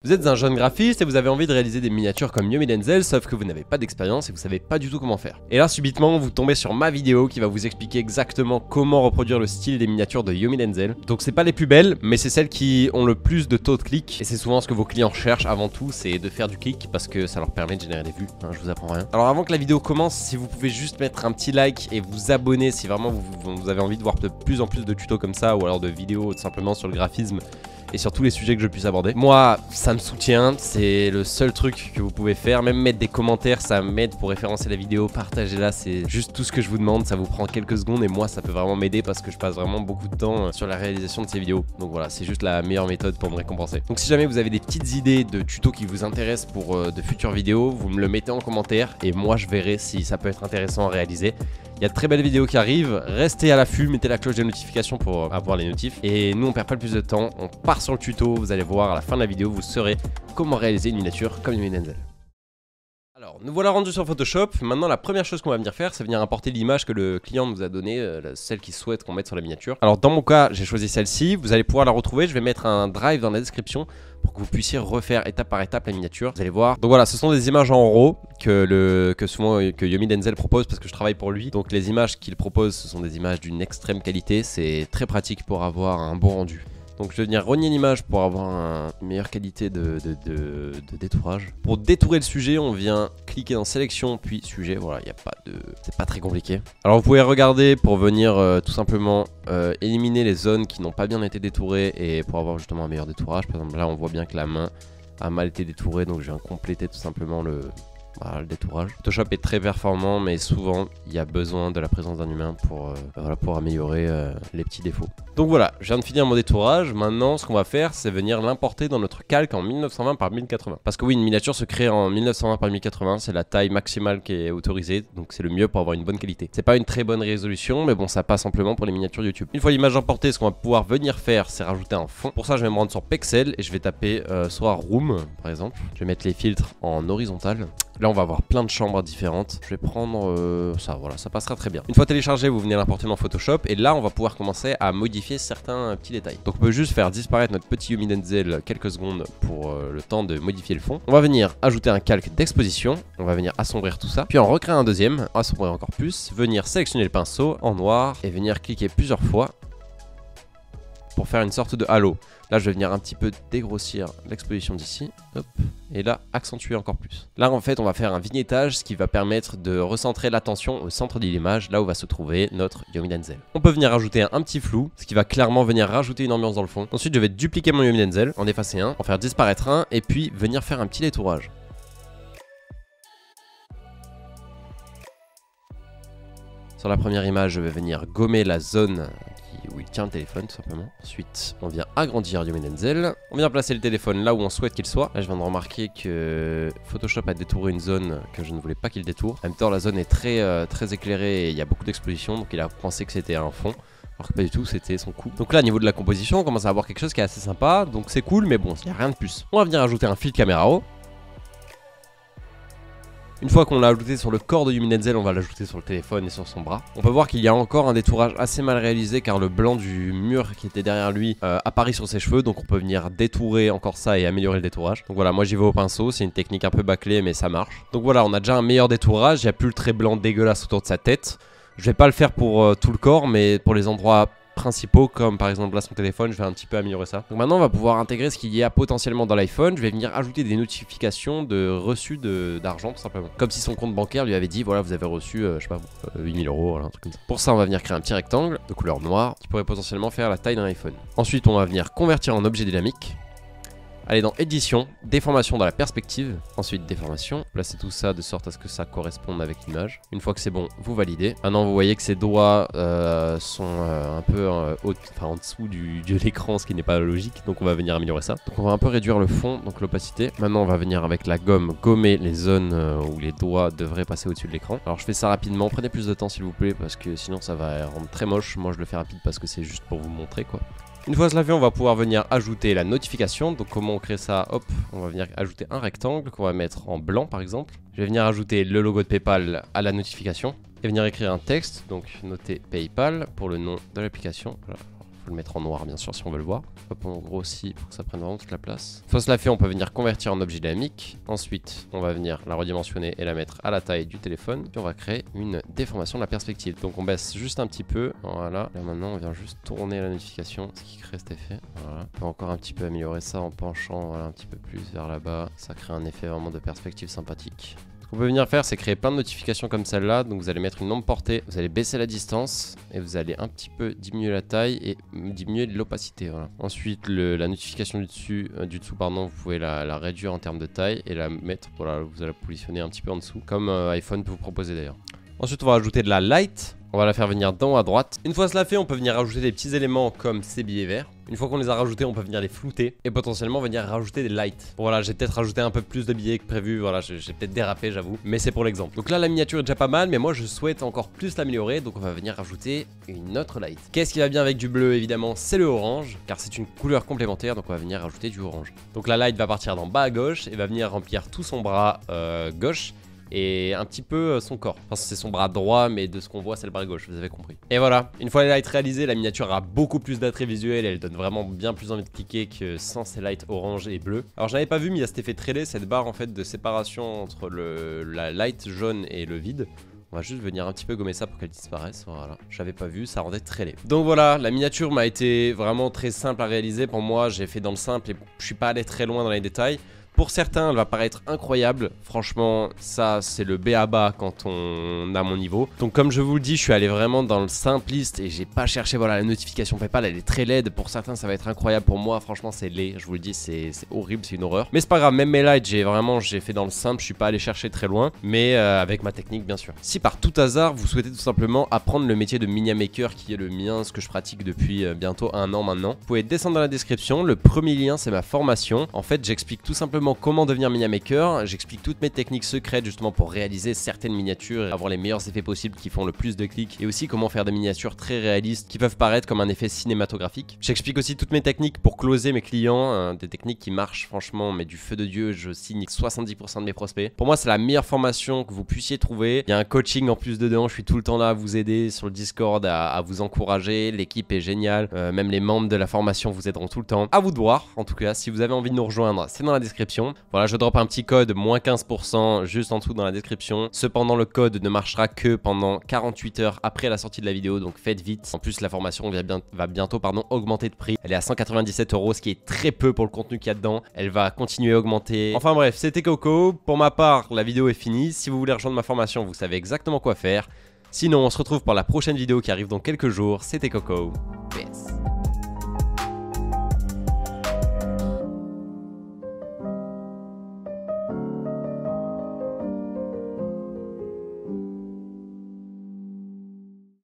Vous êtes un jeune graphiste et vous avez envie de réaliser des miniatures comme Yomi Denzel, sauf que vous n'avez pas d'expérience et vous savez pas du tout comment faire. Et là subitement vous tombez sur ma vidéo qui va vous expliquer exactement comment reproduire le style des miniatures de Yomi Denzel. Donc c'est pas les plus belles, mais c'est celles qui ont le plus de taux de clic. Et c'est souvent ce que vos clients cherchent avant tout, c'est de faire du clic parce que ça leur permet de générer des vues, hein, je vous apprends rien. Alors avant que la vidéo commence, si vous pouvez juste mettre un petit like et vous abonner si vraiment vous avez envie de voir de plus en plus de tutos comme ça ou alors de vidéos tout simplement sur le graphisme et sur tous les sujets que je puisse aborder. Moi, ça me soutient, c'est le seul truc que vous pouvez faire. Même mettre des commentaires, ça m'aide pour référencer la vidéo, partagez-la, c'est juste tout ce que je vous demande. Ça vous prend quelques secondes et moi, ça peut vraiment m'aider parce que je passe vraiment beaucoup de temps sur la réalisation de ces vidéos. Donc voilà, c'est juste la meilleure méthode pour me récompenser. Donc si jamais vous avez des petites idées de tutos qui vous intéressent pour de futures vidéos, vous me le mettez en commentaire et moi, je verrai si ça peut être intéressant à réaliser. Il y a de très belles vidéos qui arrivent, restez à l'affût, mettez la cloche des notifications pour avoir les notifs. Et nous on perd pas plus de temps, on part sur le tuto, vous allez voir à la fin de la vidéo, vous saurez comment réaliser une miniature comme Yomi Denzel. Alors, nous voilà rendus sur Photoshop. Maintenant, la première chose qu'on va venir faire, c'est venir importer l'image que le client nous a donnée, celle qu'il souhaite qu'on mette sur la miniature. Alors, dans mon cas, j'ai choisi celle-ci. Vous allez pouvoir la retrouver. Je vais mettre un drive dans la description pour que vous puissiez refaire étape par étape la miniature. Vous allez voir. Donc voilà, ce sont des images en RAW que Yomi Denzel propose parce que je travaille pour lui. Donc les images qu'il propose, ce sont des images d'une extrême qualité. C'est très pratique pour avoir un bon rendu. Donc je vais venir renier l'image pour avoir une meilleure qualité de détourage. Pour détourer le sujet, on vient cliquer dans sélection puis sujet. Voilà, il y a pas de, c'est pas très compliqué. Alors vous pouvez regarder pour venir tout simplement éliminer les zones qui n'ont pas bien été détourées et pour avoir justement un meilleur détourage. Par exemple là on voit bien que la main a mal été détourée, donc je viens compléter tout simplement le détourage. Photoshop est très performant, mais souvent il y a besoin de la présence d'un humain pour améliorer les petits défauts. Donc voilà, je viens de finir mon détourage. Maintenant, ce qu'on va faire, c'est venir l'importer dans notre calque en 1920 par 1080. Parce que oui, une miniature se crée en 1920 par 1080, c'est la taille maximale qui est autorisée, donc c'est le mieux pour avoir une bonne qualité. C'est pas une très bonne résolution, mais bon, ça passe amplement pour les miniatures YouTube. Une fois l'image importée, ce qu'on va pouvoir venir faire, c'est rajouter un fond. Pour ça, je vais me rendre sur Pexel et je vais taper soit Room, par exemple. Je vais mettre les filtres en horizontal. Là on va avoir plein de chambres différentes. Je vais prendre ça, voilà, ça passera très bien. Une fois téléchargé, vous venez l'importer dans Photoshop et là on va pouvoir commencer à modifier certains petits détails. Donc on peut juste faire disparaître notre petit Yomi Denzel quelques secondes pour le temps de modifier le fond. On va venir ajouter un calque d'exposition, on va venir assombrir tout ça, puis en recréer un deuxième, assombrir encore plus, venir sélectionner le pinceau en noir et venir cliquer plusieurs fois pour faire une sorte de halo. Là, je vais venir un petit peu dégrossir l'exposition d'ici. Hop. Et là, accentuer encore plus. Là, en fait, on va faire un vignettage, ce qui va permettre de recentrer l'attention au centre de l'image, là où va se trouver notre Yomi Denzel. On peut venir ajouter un petit flou, ce qui va clairement venir rajouter une ambiance dans le fond. Ensuite, je vais dupliquer mon Yomi Denzel, en effacer un, en faire disparaître un, et puis venir faire un petit détourage. Sur la première image, je vais venir gommer la zone où il tient le téléphone tout simplement. Ensuite, on vient agrandir Yomi Denzel. On vient placer le téléphone là où on souhaite qu'il soit. Là, je viens de remarquer que Photoshop a détouré une zone que je ne voulais pas qu'il détourne. En même temps, la zone est très éclairée et il y a beaucoup d'exposition, donc il a pensé que c'était un fond. Alors que pas du tout, c'était son coup. Donc là, au niveau de la composition, on commence à avoir quelque chose qui est assez sympa. Donc c'est cool, mais bon, il n'y a rien de plus. On va venir ajouter un fil caméra raw. Une fois qu'on l'a ajouté sur le corps de Yomi Denzel, on va l'ajouter sur le téléphone et sur son bras. On peut voir qu'il y a encore un détourage assez mal réalisé car le blanc du mur qui était derrière lui apparaît sur ses cheveux. Donc on peut venir détourer encore ça et améliorer le détourage. Donc voilà, moi j'y vais au pinceau, c'est une technique un peu bâclée mais ça marche. Donc voilà, on a déjà un meilleur détourage, il n'y a plus le trait blanc dégueulasse autour de sa tête. Je vais pas le faire pour tout le corps, mais pour les endroits principaux comme par exemple là son téléphone, je vais un petit peu améliorer ça. Donc maintenant on va pouvoir intégrer ce qu'il y a potentiellement dans l'iPhone. Je vais venir ajouter des notifications de reçu d'argent tout simplement. Comme si son compte bancaire lui avait dit voilà vous avez reçu je sais pas 8000 €, voilà, un truc comme ça. Pour ça on va venir créer un petit rectangle de couleur noire qui pourrait potentiellement faire la taille d'un iPhone. Ensuite on va venir convertir en objet dynamique. Aller dans édition, déformation dans la perspective, ensuite déformation, placer tout ça de sorte à ce que ça corresponde avec l'image. Une fois que c'est bon, vous validez. Maintenant vous voyez que ces doigts sont un peu en dessous de l'écran, ce qui n'est pas logique, donc on va venir améliorer ça. Donc on va un peu réduire le fond, donc l'opacité. Maintenant on va venir avec la gomme gommer les zones où les doigts devraient passer au-dessus de l'écran. Alors je fais ça rapidement, prenez plus de temps s'il vous plaît, parce que sinon ça va rendre très moche. Moi je le fais rapide parce que c'est juste pour vous montrer quoi. Une fois cela fait, on va pouvoir venir ajouter la notification. Donc comment on crée ça? Hop, on va venir ajouter un rectangle qu'on va mettre en blanc par exemple. Je vais venir ajouter le logo de PayPal à la notification et venir écrire un texte. Donc noter PayPal pour le nom de l'application. Voilà. faut le mettre en noir bien sûr si on veut le voir. Hop, on grossit pour que ça prenne vraiment toute la place. Une fois cela fait, on peut venir convertir en objet dynamique. Ensuite, on va venir la redimensionner et la mettre à la taille du téléphone. Puis on va créer une déformation de la perspective. Donc on baisse juste un petit peu. Voilà. Là maintenant, on vient juste tourner la notification, ce qui crée cet effet. Voilà. On peut encore un petit peu améliorer ça en penchant voilà, un petit peu plus vers là-bas. Ça crée un effet vraiment de perspective sympathique. Ce qu'on peut venir faire, c'est créer plein de notifications comme celle-là. Donc vous allez mettre une longue portée, vous allez baisser la distance et vous allez un petit peu diminuer la taille et diminuer l'opacité. Voilà. Ensuite, la notification du dessous, pardon, vous pouvez la réduire en termes de taille et la mettre, voilà, vous allez la positionner un petit peu en dessous, comme iPhone peut vous proposer d'ailleurs. Ensuite, on va rajouter de la light. On va la faire venir d'en haut à droite. Une fois cela fait, on peut venir rajouter des petits éléments comme ces billets verts. Une fois qu'on les a rajoutés, on peut venir les flouter et potentiellement venir rajouter des lights. Bon, voilà, j'ai peut-être rajouté un peu plus de billets que prévu. Voilà, j'ai peut-être dérapé, j'avoue. Mais c'est pour l'exemple. Donc là, la miniature est déjà pas mal, mais moi, je souhaite encore plus l'améliorer. Donc on va venir rajouter une autre light. Qu'est-ce qui va bien avec du bleu? Évidemment, c'est le orange, car c'est une couleur complémentaire. Donc on va venir rajouter du orange. Donc la light va partir d'en bas à gauche et va venir remplir tout son bras gauche. Et un petit peu son corps. Enfin, c'est son bras droit, mais de ce qu'on voit, c'est le bras gauche, vous avez compris. Et voilà, une fois les lights réalisés, la miniature a beaucoup plus d'attrait visuel. Elle donne vraiment bien plus envie de cliquer que sans ces lights orange et bleu. Alors, je n'avais pas vu, mais il y a cet effet trélé, cette barre en fait de séparation entre la light jaune et le vide. On va juste venir un petit peu gommer ça pour qu'elle disparaisse, voilà. J'avais pas vu, ça rendait très laid. Donc voilà, la miniature m'a été vraiment très simple à réaliser. Pour moi, j'ai fait dans le simple et je suis pas allé très loin dans les détails. Pour certains, elle va paraître incroyable. Franchement, ça, c'est le b.a.-ba quand on a mon niveau. Donc, comme je vous le dis, je suis allé vraiment dans le simpliste et j'ai pas cherché, voilà, la notification PayPal, elle est très laide. Pour certains, ça va être incroyable. Pour moi, franchement, c'est laid. Je vous le dis, c'est horrible, c'est une horreur. Mais c'est pas grave, même mes lights, j'ai fait dans le simple. Je suis pas allé chercher très loin, mais avec ma technique, bien sûr. Si par tout hasard, vous souhaitez tout simplement apprendre le métier de Miniamaker, qui est le mien, ce que je pratique depuis bientôt 1 an maintenant, vous pouvez descendre dans la description. Le premier lien, c'est ma formation. En fait, j'explique tout simplement comment devenir Miniamaker, j'explique toutes mes techniques secrètes justement pour réaliser certaines miniatures et avoir les meilleurs effets possibles qui font le plus de clics, et aussi comment faire des miniatures très réalistes qui peuvent paraître comme un effet cinématographique. J'explique aussi toutes mes techniques pour closer mes clients, des techniques qui marchent franchement mais du feu de Dieu. Je signe 70% de mes prospects. Pour moi, c'est la meilleure formation que vous puissiez trouver. Il y a un coaching en plus dedans, je suis tout le temps là à vous aider sur le Discord, à vous encourager. L'équipe est géniale, même les membres de la formation vous aideront tout le temps. À vous de voir, en tout cas, si vous avez envie de nous rejoindre, c'est dans la description. Voilà, je drop un petit code, moins 15% juste en dessous dans la description. Cependant, le code ne marchera que pendant 48 heures après la sortie de la vidéo, donc faites vite. En plus, la formation va bientôt augmenter de prix. Elle est à 197 €, ce qui est très peu pour le contenu qu'il y a dedans. Elle va continuer à augmenter. Enfin bref, c'était Coco. Pour ma part, la vidéo est finie. Si vous voulez rejoindre ma formation, vous savez exactement quoi faire. Sinon, on se retrouve pour la prochaine vidéo qui arrive dans quelques jours. C'était Coco.